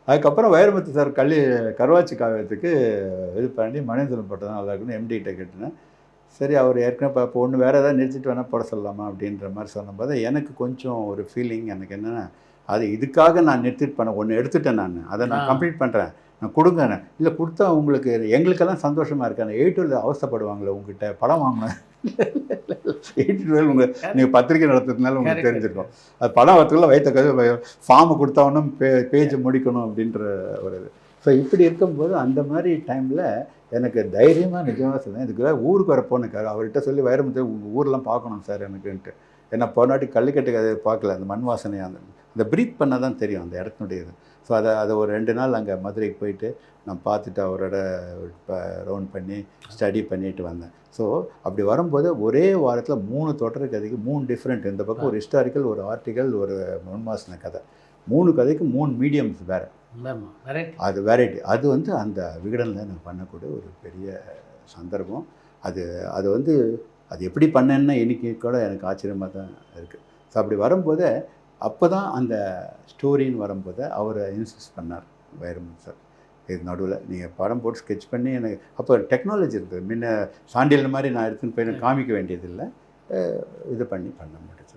அதுக்கப்புறம் வைரமுத்து சார் கருவாச்சி காவியத்துக்கு இது பண்ணி மணியந்தரம் போட்டால் தான் நல்லா இருக்குன்னு எம்டிகிட்ட கேட்டேன். சரி அவர் ஏற்கனவே இப்போ ஒன்று வேறு ஏதாவது நிறுத்திட்டு வேணால் போட சொல்லலாமா அப்படின்ற மாதிரி சொன்னபோது எனக்கு கொஞ்சம் ஒரு ஃபீலிங் எனக்கு என்னென்னா, அது இதுக்காக நான் நிறுத்திட்டு பண்ண ஒன்று எடுத்துட்டேன் நான். அதை நான் கம்ப்ளீட் பண்ணுறேன். நான் கொடுங்க. இல்லை கொடுத்தா உங்களுக்கு எங்களுக்கெல்லாம் சந்தோஷமாக இருக்காங்க. 8ல் அவஸ்தைப்படுவாங்களே உங்ககிட்ட படம் வாங்கினேன். 8 உங்கள் நீங்கள் பத்திரிக்கை நடத்துறதுனால உங்களுக்கு தெரிஞ்சிருக்கும். அது படம் வரத்துக்குள்ள வயிற்ற ஃபார்மை கொடுத்தாவணும் பேஜை முடிக்கணும் அப்படின்ற ஒரு இது. ஸோ இப்படி இருக்கும்போது அந்த மாதிரி டைமில் எனக்கு தைரியமாக நிஜமாக சொல்லுவேன். இதுக்கு ஊருக்கு வர போனக்காரு அவர்கிட்ட சொல்லி வைரமுத்து உங்கள் ஊரெலாம் பார்க்கணும் சார் எனக்குன்ட்டு. ஏன்னா போனாட்டி கல்லுக்கட்டு கதை பார்க்கல. அந்த மண் வாசனையாக அந்த ப்ரீத் பண்ண தான் தெரியும் அந்த இடத்தினுடைய இது. ஸோ அதை ஒரு 2 நாள் அங்கே மதுரைக்கு போயிட்டு நான் பார்த்துட்டு அவரோட இப்போ ரவுண்ட் பண்ணி ஸ்டடி பண்ணிட்டு வந்தேன். ஸோ அப்படி வரும்போது ஒரே வாரத்தில் 3 தொடர் கதைக்கு 3 டிஃப்ரெண்ட். இந்த பக்கம் ஒரு ஹிஸ்டாரிக்கல், ஒரு ஆர்டிக்கல், ஒரு மண்வாசனை கதை. 3 கதைக்கு 3 மீடியம்ஸ் வேறு. அது வெரைட்டி. அது அந்த விகடனில் நான் பண்ணக்கூடிய ஒரு பெரிய சந்தர்ப்பம். அது அது எப்படி பண்ணேன்னா இன்றைக்கி கூட எனக்கு ஆச்சரியமாக தான் இருக்குது. ஸோ அப்படி வரும்போது அப்போ தான் அந்த ஸ்டோரின்னு வரும்போது அவர் இன்சிஸ்ட் பண்ணார் வைரமுத்து சார். இது நடுவில் நீங்கள் படம் போட்டு ஸ்கெட்ச் பண்ணி எனக்கு அப்போ டெக்னாலஜி இருக்குது. முன்ன சாண்டில் மாதிரி நான் எடுத்துன்னு போய் காமிக்க வேண்டியதில்லை. இது பண்ண முடியுது.